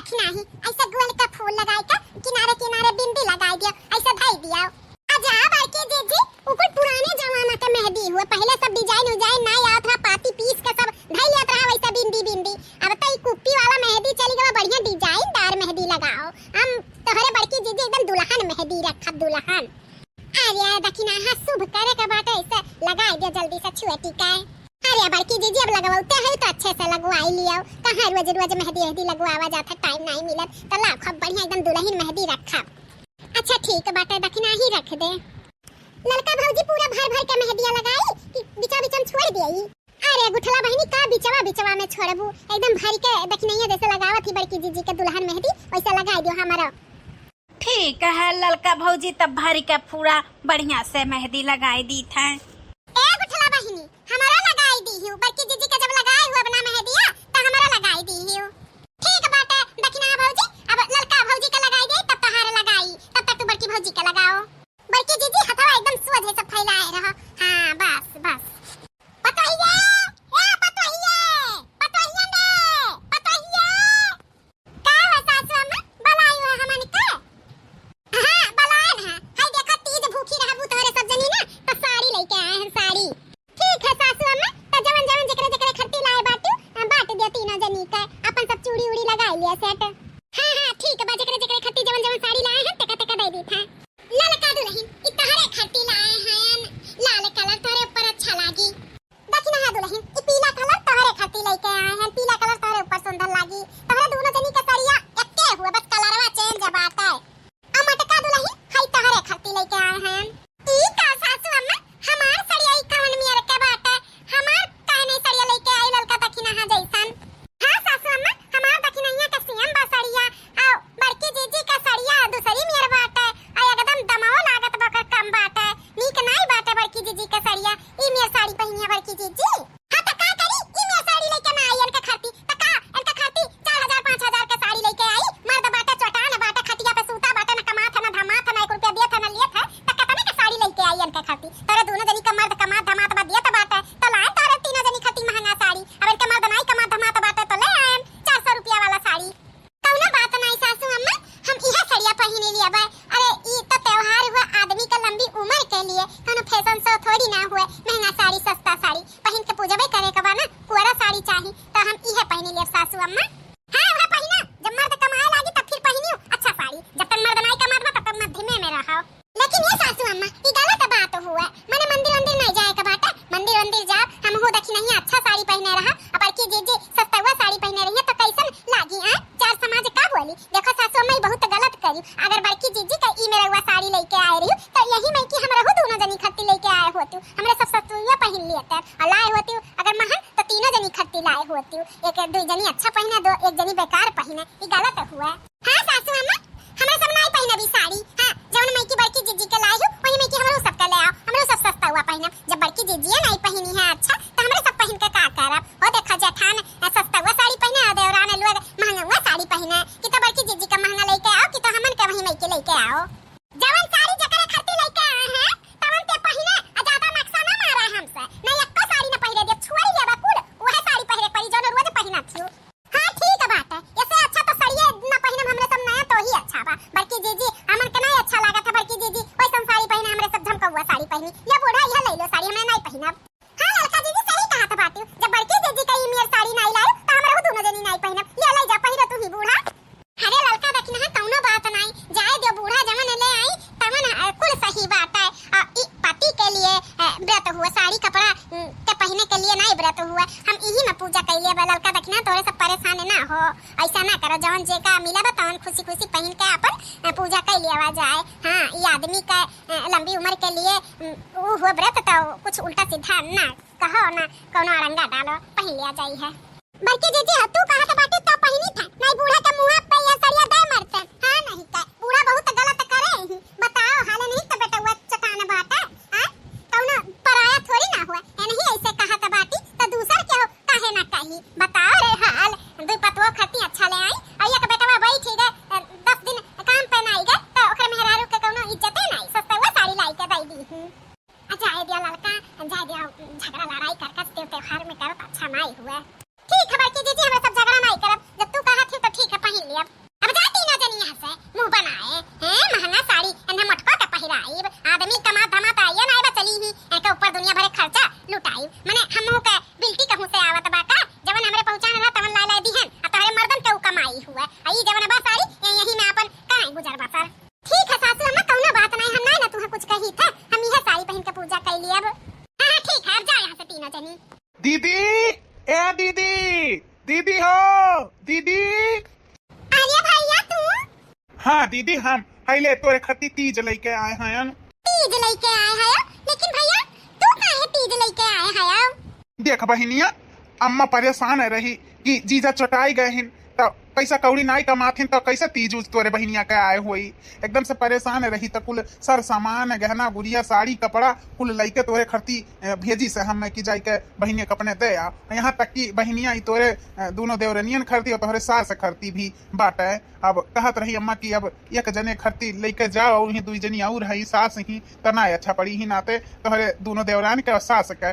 दक्षिणा ही ऐसा गोल का फूल लगाई का किनारे किनारे बिंदी लगाई दिया ऐसा धाई दिया। अच्छा बाकी जीजी ऊपर पुराने जमाना का मेहंदी हुआ, पहले सब डिजाइन उजाइन ना याद था, पाती पीस का सब धाई लिया था वैसा बिंदी बिंदी। अब तो ये कुप्पी वाला मेहंदी चली गया, बढ़िया डिजाइनदार मेहंदी लगाओ। हम तोहरे बड़की जीजी एकदम दुल्हन मेहंदी रखा दुल्हन। अरे दक्षिणा हाँ शुभ करे का बात ऐसा लगाई दिया जल्दी से छुए टिकाए। अरे बड़की जीजी अब लगवाते है तो अच्छे से लगवाई लियो, कहाँ रोज रोज मेहंदी लगवावा जाता टाइम नहीं मिलत, तो ला खूब बढ़िया एकदम दुल्हन मेहंदी रखा। अच्छा ठीक बात है दक्षिणा ही रख दे। लड़का भौजी पूरा भर भर के मेहंदिया लगाई कि बिचा बिचम छोड़ दियई। अरे गुठला बहनी का बिचवा बिचवा में छोड़बू, एकदम भर के दक्षिणैया जैसे लगावत थी बड़की जीजी के दुल्हन मेहंदी वैसा लगाई दियो हमारा। ठीक है लड़का भौजी तब भर के पूरा बढ़िया से मेहंदी लगाई दी था। ए गुठला बहनी हमारा लगाई दी हियो, बड़की जीजी के जब लगाए हुआ अपना मेहंदिया तो हमारा लगाई दी हियो। ठीक बात है दक्षिणा भौजी, अब लड़का भौजी का लगाई दे तब तहार लगाई, तब तक तू बड़की भौजी का लगाओ। बड़की जीजी हथवा एकदम सोझे से फैलाए रहो। हां बस बस पतोहिए ए पतोहिए पतोहिए ने पतोहिए का सासु अम्मा बलाई हुआ हमन के। हां बलान है हाय देखा तीज भूखी रहबू तोरे सब जनी ना तो साड़ी लेके आए हैं साड़ी। ठीक है सासु अम्मा तो जवन जवन जकरे जकरे खट्टी लाए बाटू बाट दे तीनों जनी का, अपन सब चूड़ी उड़ी लगाई लिया सेट। हां हां ठीक है जकरे जकरे खट्टी जवन जवन साड़ी लाए हैं तका तका दे दी था। ललका दुल्हन इतहरे खट्टी लाए हैं, लाल कलर तोरे ऊपर अच्छा लागी। दक्षिणा है दुल्हन ई पीला कलर तोरे खट्टी लेके आए हैं, पीला कलर तोरे ऊपर सुंदर लागी। तोरे दोनों जनी का साड़िया एक्के हुए बस कलरवा चेंज बाटा है। अमटका दुल्हन हाय तोरे खट्टी लेके आए हैं। ई का सासु अम्मा हमार साड़िया ई कवन मियर के बाटा, हमार कहने साड़िया लेके आई ललका दक्षिणा है जैसन। हां सासु अम्मा हमार दक्षिणैया का सेम बा साड़िया आ बड़की जीजी का साड़िया दूसरी मियर बाटा आ एकदम दमाओ लागत बका कम बाटा नीक नाई बाटा बड़की जीजी का साड़िया ई मियर साड़ी पहिनिया बड़की जीजी। हां त का करी ई मियर साड़ी लेके ना आई इनका खाती त का इनका खाती 4000 5000 का साड़ी लेके आई, मर्द बाटा चटान बाटा खटिया पे सूता बाटा ना कमा था ना धमा था ना 1 रुपया दिया था ना लिया था त कतने का साड़ी लेके आई इनका खाती। तोरे दोनों जनी का मर्द कमा धमा त दिया त बाटा त लाए तोरे तीनों जनी खटी महंगा साड़ी, अब इनका मर्द नहीं कमा धमा त बाटा तो ले आए 400 रुपया वाला साड़ी। कौनो बात नहीं सासू अम्मा हम इहा साड़िया पहिने लिया बा। अरे ई तो त्योहार हुआ आदमी का लंबी उम्र के लिए, कोनो फैशन शो थोड़ी ना हुए, महंगा साड़ी सस्ता साड़ी पहिन के पूजबे करे के बा ना, पूरा साड़ी चाहिए तो हम इहे पहिने लिया सासू अम्मा। हां वह पहिना जब मर्द कमाए लागी तब फिर पहिनियो अच्छा साड़ी, जब तक मर्द नहीं कमात तब तक मध्यमे में रहो। लेकिन ये सासू अम्मा ई गलत बात हुआ, माने मंदिर नहीं जाए का बाटा, मंदिर जा हम हो दक्षिणैया अच्छा साड़ी पहने रहा अब बड़की जीजी सस्ता साड़ी पहने रही है तो कैसन लागी आ चार समाज का बोली। देखो सासू अम्मा बहुत गलत करी, अगर बड़की जीजी का ई मेरा साड़ी लेके आए रही तो यही मैं कि हमरा हो दोनों जनी खट्टी लेके आए होती, हमरे सब ससुरिया पहन लिए थे और लाए होती अगर महन तो तीनों जनी खट्टी लाए होती, एक दो जनी अच्छा पहने दो एक जनी बेकार पहने, ई गलत हुआ। हां सासू अम्मा हमरा सब नहीं पहने भी साड़ी। हां जवन मैं की बड़की जीजी के लाई हूं वही मैं की हमरो सब का ले आओ, हमरो सब सस्ता हुआ पहने। जब बड़की जीजी नहीं पहनी है अच्छा तो हमरे सब पहन के का करब। ओ देखा जेठान सस्ता हुआ साड़ी पहने और देवरान लोग महंगा हुआ साड़ी पहने, कि तो बड़की जीजी का महंगा लेके आओ कि तो हमन के वही मैं के लेके आओ। जवन साड़ी जकरे खट्टी लेके आए हैं तवन ते पहने आ ज्यादा नक्शा ना मारा हमसे, नहीं एक्को साड़ी ना पहने दे छुई लेबा कुल वह साड़ी पहने पड़ी जो रोज पहना थी। हां ठीक बात है, इससे अच्छा तो साड़िए ना पहने हमरे सब नया तो ही अच्छा बा। बड़की जीजी हमन के नहीं अच्छा लागत है, बड़की जीजी वैसन साड़ी पहने हमरे सब झमकौआ साड़ी पहनी, ये बूढ़ा यह ले लो साड़ी हमने नहीं पहनब। हां लड़का जीजी सही कहा था बात, जब बड़की जीजी का ई मेर साड़ी नहीं लाए तो हमरे दोनों जनी नहीं पहनब, ले ले जा पहिरा तू ही बूढ़ा। अरे लड़का दक्षिणा है कौनो बात नहीं, जाए दो बूढ़ा जवन ले आई तवन कुल सही बात है। ई पति के लिए व्रत हुआ, साड़ी कपड़ा के पहने के लिए नहीं व्रत हुआ, हम यही में पूजा कैलिए बा। लड़का दक्षिणा तोरे सब परेशान ना हो, ऐसा ना करो, जवन जे का मिला बा तवन खुशी खुशी पहन के अपन पूजा कैलिए आवा जाए। हां ये आदमी का लंबी उम्र के लिए वो हुआ व्रत तो कुछ उल्टा सीधा ना कहो ना कोनो अड़ंगा डालो, पहन लिया जाई है। बड़की जीजी तू कहा था बाटी तो पहनी था नहीं, बूढ़ा के मुंह पे ये साड़िया दे मरते। हां नहीं का बूढ़ा बहुत गलत करे ही, बताओ हाल नहीं तो बेटा वो चटान बाटा हां कौनो पराया थोड़ी ना हुआ, ए नहीं ऐसे कहा था बाटी तो दूसर के हो काहे ना कही, बताओ रे हाल दो पतवा खती अच्छा ले आई और एक बेटा बैठ गए 10 दिन काम पे नहीं गए तो ओकरे मेहरारू के कौनो इज्जत नहीं, सस्ता हुआ साड़ी लाई के दई दी। अच्छा आए दिया लड़का जा दिया झगड़ा लड़ाई कर त्योहार में करत अच्छा नहीं हुआ। ठीक है बड़की जीजी हम सब झगड़ा नहीं करब, जब तू कहा आई जवन बा साड़ी यही में अपन काई गुजर बसर। ठीक है सासू अम्मा कौनो बात नहीं, हम ना तुहे कुछ कही थे, हम यह साड़ी पहन के पूजा कर लिए अब। हां ठीक है अब जा यहां से तीनों जनी। दीदी, ए दीदी, दीदी हो, दीदी। अरे भैया तू? हाँ दीदी हम पहले तोरे खती तीज लेके आए हैं। तीज लेके आए हैं? लेकिन भैया तू काहे तीज लेके आए हैं? देख बहिनिया, अम्मा परेशान रही कि जीजा चटाई गए हैं तो पैसा कौड़ी नहीं कमाथिन तो कैसे तीज उज तोरे बहिनिया के आए हुई। एकदम से परेशान रही तो कुल सर सामान गहना गुड़िया साड़ी कपड़ा कुल लइके तोरे खरती भेजी से हम की जाई के बहिनिया कपने दे आ। यहाँ तक कि बहिनिया ही तोरे दोनों देवरनियन खरती और तोहरे सास खरती भी बाटे। अब कहत रही अम्मा की अब एक जने खरती लेके जाओ और दुई जनी और है सास ही तना अच्छा पड़ी ही नाते तोहरे दोनों देवरान के और सास के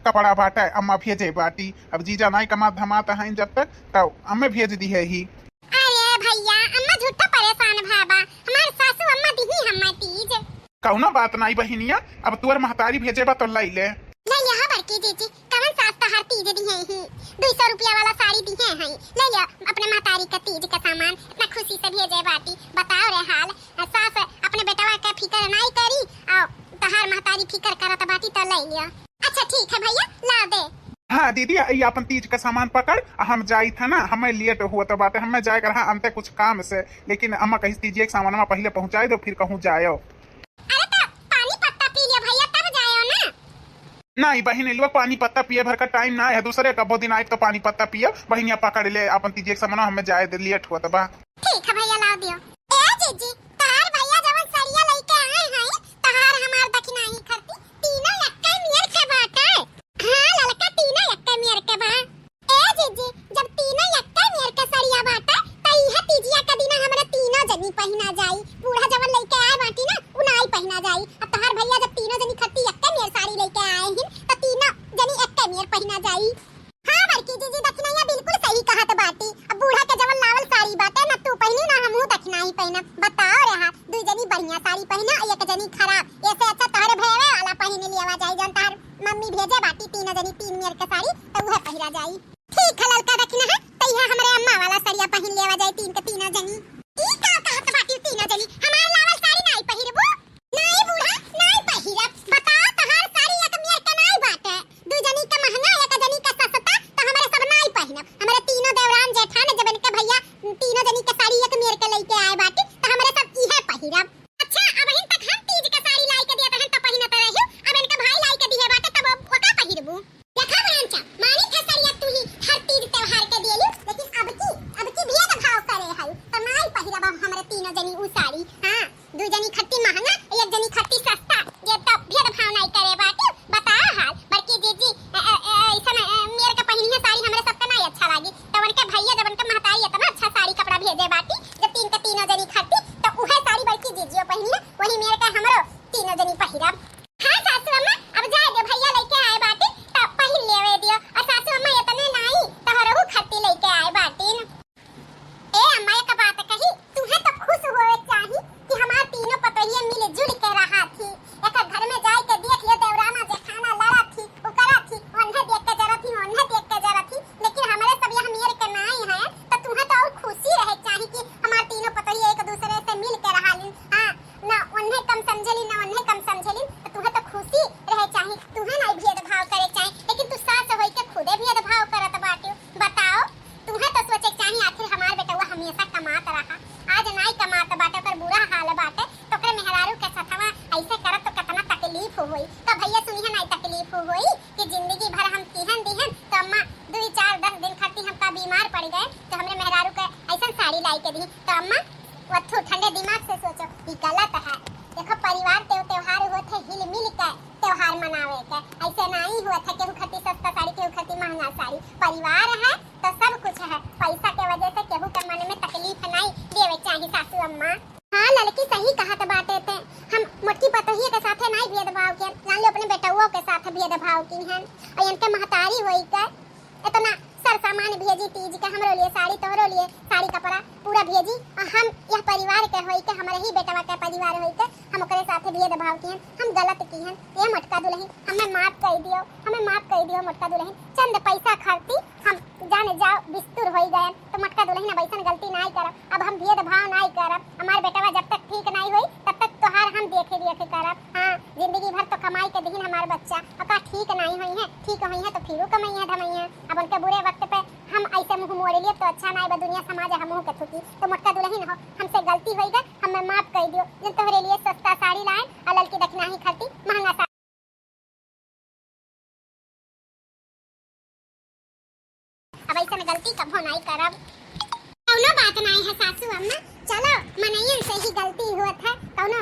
कपड़ा बाटे अम्मा भेजे बाटी। अब जीजा नहीं कमा धमाता है जब तक तब अम्मे भेज दी है ही। अरे भैया अम्मा झूठा परेशान भाबा, हमार सासू अम्मा दी हम्मा तीज। कौनो बात नहीं बहिनिया, अब तुअर महतारी भेजेबा तो लाई ले। ले यहाँ बड़की जीजी कवन सास तहार तीज दी है ही 200 रुपया वाला साड़ी दी है ले लिया अपने महतारी का तीज का सामान इतना खुशी से भेजे बाटी। बताओ रे हाल सास अपने बेटवा का फिकर नहीं करी और तहार महतारी फिकर करत बाटी तो ले लिया। अच्छा ठीक है भैया ला दे। हाँ दीदी ये अपन तीज का सामान पकड़ हम जाई था ना, हमें लेट हुआ तो बात है हमें जाए कर अंते कुछ काम से, लेकिन अम्मा कही तीजिए सामान पहले पहुँचाई दो फिर कहूँ जायो। अरे तो पानी पत्ता पी लिया भैया तब जायो ना। नहीं बहन लोग पानी पत्ता पिए भर का टाइम ना है, दूसरे कबो दिन आए तो पानी पत्ता पिए बहनिया पकड़ ले अपन तीजिए सामान हमें जाए लेट हुआ तो बा। ठीक है भैया ला दियो। ए जीजी तहार भैया जवन सड़िया लेके आए हैं तहार हमार दक्षिणा ही खरती तीनों लक्का मियर के बाटे। हां ललका तीनों लक्का मियर के बा। ए जीजी जब तीनों लक्का मियर के सड़िया बाटे त इहा तीजिया का दिन हमरा तीनों जनी पहिना जाई। बूढ़ा जवन लेके आए बाटी ना उ नाई पहिना जाई। अब तहार भैया जब तीनों जनी खरती लक्का मियर साड़ी लेके आए हैं त तीनों जनी लक्का मियर पहिना जाई। हां बड़की जीजी दक्षिणा बिल्कुल सही कहत बाटी। अब बूढ़ा के जवन लावल साड़ी बाटे ना तू पहिनी ना हमहू दक्षिणा ही पहिना। बताओ रे हां दू जनी बढ़िया साड़ी पहिना एक जनी खराब ऐसे अच्छा तोहरे भेवे वाला पहिने लियावा जाई जन तार मम्मी भेजे बाटी तीनों जनी तीन मियर के साड़ी तो वह पहिरा जाई। ठीक है ललका दक्षिणा है तइहा हमरे अम्मा वाला साड़िया पहिन लेवा जाई तीन के तीनों जनी। ई का कहत बाटी तीनों जनी हमार लावल साड़ी नहीं पहिरबो? नहीं बूढ़ा नहीं पहिरब। बताओ तहार साड़ी एक मियर के नहीं बाटे, दू जनी का महंगा एक जनी का सस्ता तो हमरे सब नहीं पहिनब। हमरे तीनों देवरान जेठान जबन के भैया तीनों जनी के साड़ी एक मियर के लेके आए बाटी तो हमरे सब इहे पहिरब। अच्छा अब इन तक हम तीज के साड़ी लाई के दिया तहन तो पहिनत रहियो, अब इनका भाई लाई के दिए बाटे तब ओका पहिरबू। देखा बहनचा मानी था साड़िया तू ही हर तीज त्योहार के दियली, लेकिन अब की भेद भाव करे है तो नहीं पहिरब हमरे तीनों जनी उ साड़ी। हां दू जनी खट्टी महंगा एक जनी खट्टी सस्ता ये तो भेद भाव नहीं करे बाटे। बताओ हाल बड़की जीजी ऐसा मेरे के पहिनी है साड़ी हमरे सबके नहीं अच्छा लागी तो उनके भैया जब उनके महतारी इतना अच्छा साड़ी कपड़ा भेजे बाटी जब तीन के तीनों जनी खट्टी तो उहे साड़ी बड़की जीजियो पहिनी है वही मेरे के हमरो तीनों जनी पहिरब। हां सासू अम्मा अब जाए दे भैया लेके आए बाटी तो पहिन लेवे दियो और सासू अम्मा इतने नहीं तो हरहु खट्टी लेके आए बाटी। ए अम्मा एक बात कही तुम्हें तो खुश होए चाही कि हमार तीनों पतोहिए मिल जुल के रहा थी। एक घर में जाए के देख लियो देवराना जेठाना लड़ा थी उकरा थी ओन्हे देख के जरा थी ओन्हे देख के जरा थी, लेकिन हमारे सब यह मियर के नहीं है तो तुम्हें तो और खुशी रहे चाही कि हमार तीनों पतोहिए एक दूसरे से मिल के रहालिन। हां ना ओन्हे कम समझली ना ओन्हे कम समझली तो तुम्हें तो खुशी रहे चाही, तुम्हें नहीं भेदभाव करे चाही, लेकिन तू सास होई के खुदे भेदभाव करत बाटे। बताओ तुम्हें तो सोचे चाही आखिर हमार बेटवा हमेशा कमात रहा आज नहीं कमात बाटे पर बुरा हाल बाटे तो ओकरे मेहरारू के सथवा ऐसे करत तो कितना तकलीफ होई। तो भैया सुनिए नहीं तकलीफ होई कि जिंदगी भर हम तिहन दिहन तो अम्मा 2 4 10 दिन खाती हमका बीमार पड़ गए तो हमरे मेहरारू के ऐसा साड़ी लाई के दी तो अम्मा वथु ठंडे दिमाग से सोचो ये गलत है। देखो परिवार त्योहार होते हिल मिल के त्योहार मनावे के ऐसे नहीं हुआ था केहू खती सस्ता साड़ी केहू खती महंगा साड़ी। परिवार है तो सब कुछ है, पैसा के वजह से केहू के मन में तकलीफ नहीं देवे चाहिए सासू अम्मा। हां लड़की सही कहत बाटे थे हम मोटकी पतोहिए के साथे नहीं भेदभाव के जान लो अपने बेटवो के साथ भेदभाव की हैं और इनके महतारी होई के इतना सर सामान भेजी तीज के हमरो लिए साड़ी तोहरो लिए साड़ी कपड़ा पूरा भेजी और हम यह परिवार के होई के हमारे ही बेटवा के परिवार होई के हम ओकरे साथे भेदभाव की हैं हम गलत की हैं। ये मोटका दुल्हन हमें माफ कर दियो मोटका दुल्हन चंद पैसा खर्ची हम जाने जाओ बिस्तुर होई गए तो मोटका दुल्हन दुल्हन अब ऐसा गलती नहीं करब, अब हम भेदभाव नहीं करब, हमार बेटवा जब तक ठीक नहीं होई तब तक तोहार हम देखे करब। हाँ, जिंदगी भर तो कमाई के दिन हमार बच्चा, अब का ठीक नहीं हुई है, ठीक हुई है तो फिर कमाइया धमैया। अब उनके बुरे वक्त पे हम ऐसे मुंह मोड़ लिए तो अच्छा नहीं बा, दुनिया समाज हम मुंह के थुकी। तो मोटका दुल्हन हो, हमसे गलती होई गई, हमें माफ कर दियो। जिन तोहरे लिए सस्ता साड़ी लाए और लड़की दक्षिणा ही खर्ची महंगा साड़ी। अब ऐसा गलती कभो नहीं करब। कौनो बात नहीं है सासू अम्मा, चलो मनैयन से ही गलती हुआ था, कौनो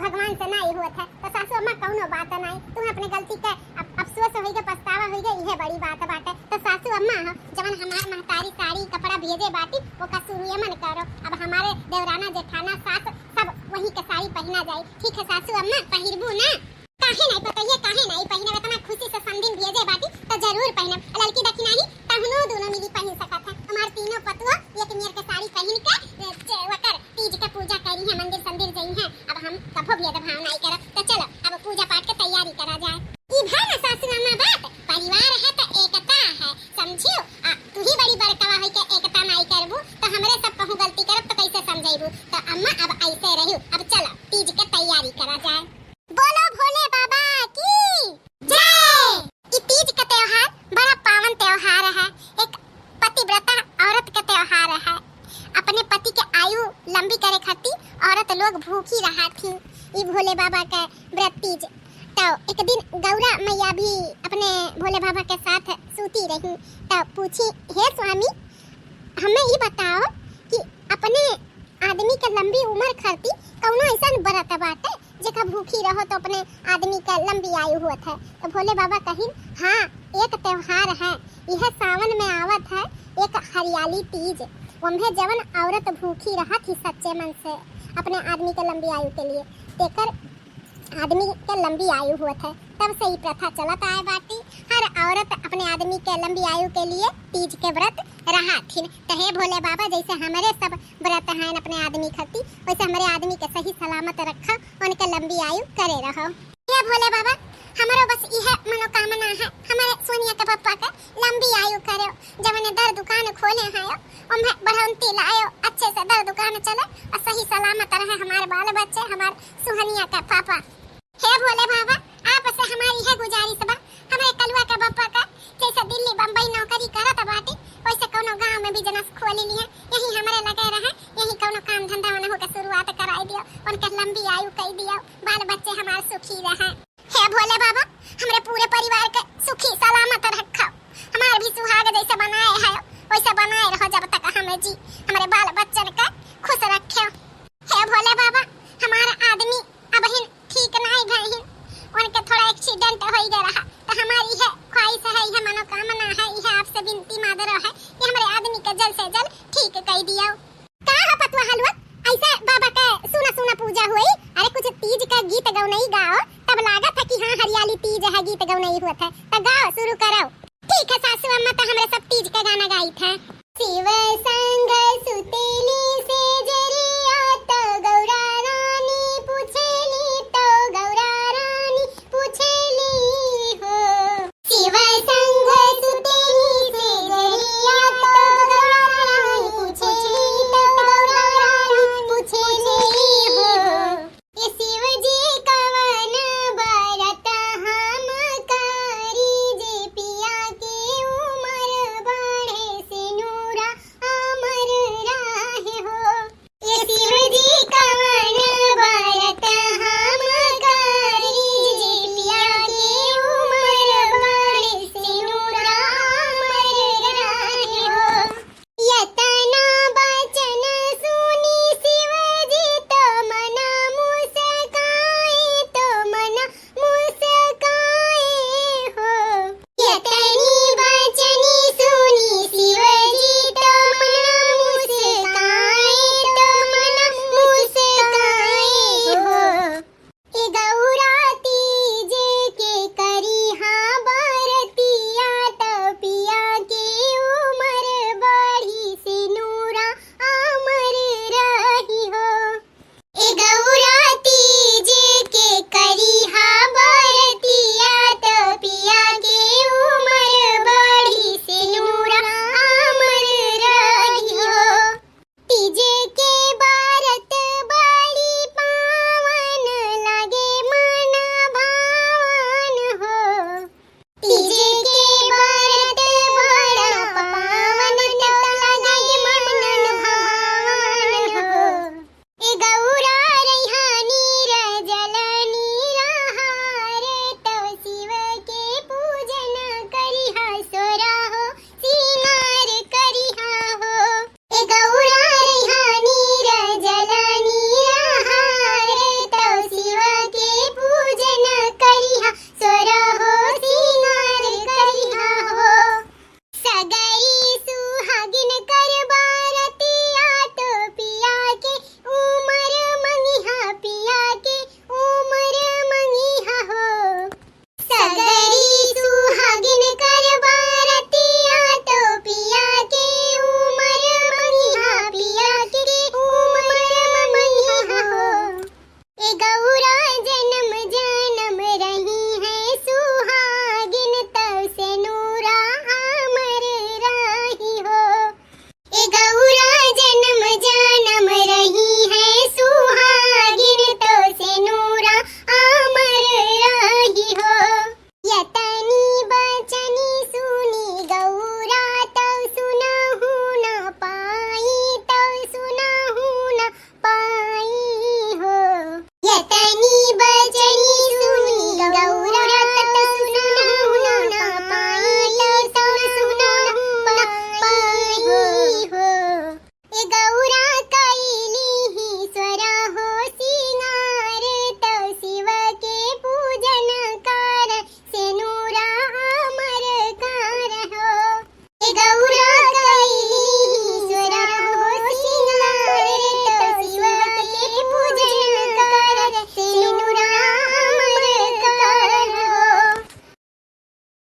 भगवान से नहीं हुआ था। तो सासू अम्मा कौनो बात नहीं, तुम अपने गलती के अफसोस होई के पछतावा होई के, यह बड़ी बात बाटे। तो सासू अम्मा हो, जवन हमार महतारी साड़ी कपड़ा भेजे बाटी वो का शुरू मन करो। अब हमारे देवराना जेठाना सास सब वही के साड़ी पहना जाए। ठीक है सासू अम्मा, पहिरबू ना? काहे नहीं पतइए, काहे नहीं पहिने, इतना खुशी से संदिन भेजे बाटी तो जरूर पहनब। लड़की दक्षिणा ही तहनो दोनों मिली पहन सकत है। हमार तीनों पतुआ एक नियर के साड़ी पहन के वकर तीज के पूजा करी है, मंदिर संदिर जई है। अब हम कभो भेदभाव नहीं करब। तो चलो अब पूजा पाठ के तैयारी करा जाए। ई भाई ना सासू अम्मा बात, परिवार है तो एकता है, समझियो? तू ही बड़ी बड़कावा होई के एकता नहीं करबू तो हमरे सब कहूं गलती करब तो कैसे समझाइबू? तो अम्मा अब ऐसे रहियो। अब चलो तीज के तैयारी करा जाए। बोलो भोले बाबा की जय। ये तीज का त्योहार बड़ा पावन त्योहार है, एक पतिव्रता औरत का त्योहार है। अपने पति के आयु लंबी करे खातिर औरत लोग भूखी रहा थी। ये भोले बाबा का व्रत तीज। तो एक दिन गौरा मैया भी अपने भोले बाबा के साथ सूती रही। तो पूछी, हे स्वामी हमें ये बताओ कि अपने आदमी के लंबी उम्र खातिर कौनो ऐसा व्रत बाटे जेका भूखी रहो तो अपने आदमी का लंबी आयु होत है? तो भोले बाबा कहिन, हाँ एक त्योहार है, यह सावन में आवत है, एक हरियाली तीज। वम्भे जवन औरत भूखी रहा थी सच्चे मन से अपने आदमी के लंबी आयु के लिए, तेकर आदमी के लंबी आयु होत है। तब से ही प्रथा चलत आए बाटी, हर औरत अपने आदमी के लंबी आयु के लिए तीज के व्रत रहा थी। तो हे भोले बाबा, जैसे हमारे सब व्रत हैं अपने आदमी खातिर, वैसे हमारे आदमी के सही सलामत रखा, उनके लंबी आयु करे रहो। ये भोले बाबा हमारो बस यह मनोकामना है, हमारे सोनिया के पप्पा का लंबी आयु करो। जब ने दर दुकान खोले हैं उन्हें बढ़ंती लायो, अच्छे से दर दुकान चले और सही सलामत रहे हमारे बाल बच्चे, हमारे सुहनिया का पापा। हे भोले बाबा, आपसे हमारी है गुजारिश बा, हमारे कलुआ का पप्पा का जैसे दिल्ली बम्बई नौकरी करत बाटी, वैसे कोनो गांव में बिजनेस खोल लिए, यही हमारे लगे रहे, यही कोनो काम धंधा होने के शुरुआत कराई दियो, उनके लंबी आयु कई दियो, बाल बच्चे हमारे सुखी रहे। हे भोले बाबा, हमारे पूरे परिवार के सुखी सलामत रखो, हमारे भी सुहाग जैसे बनाए है वैसे बनाए रहो जब तक हमें जी, हमारे बाल बच्चन का खुश रखो। हे भोले बाबा, हमारा आदमी अब ही ठीक नहीं भई, उनके थोड़ा एक्सीडेंट हो गया रहा, तो हमारी है ख्वाहिश है, यह मनोकामना है, यह आपसे विनती मादर है कि हमारे आदमी का जल्द से जल्द ठीक कर दियो। का है पतवा हलवा ऐसा बाबा का सुना सुना पूजा हुई? अरे कुछ तीज का गीत गौनई गाओ, तब लागत है कि हाँ हरियाली तीज है, गीत गौनई हुआ था। तो गाओ, शुरू करो। ठीक है सासू अम्मा, तो हमरे सब तीज का गाना गाई था। शिव संग सुतेली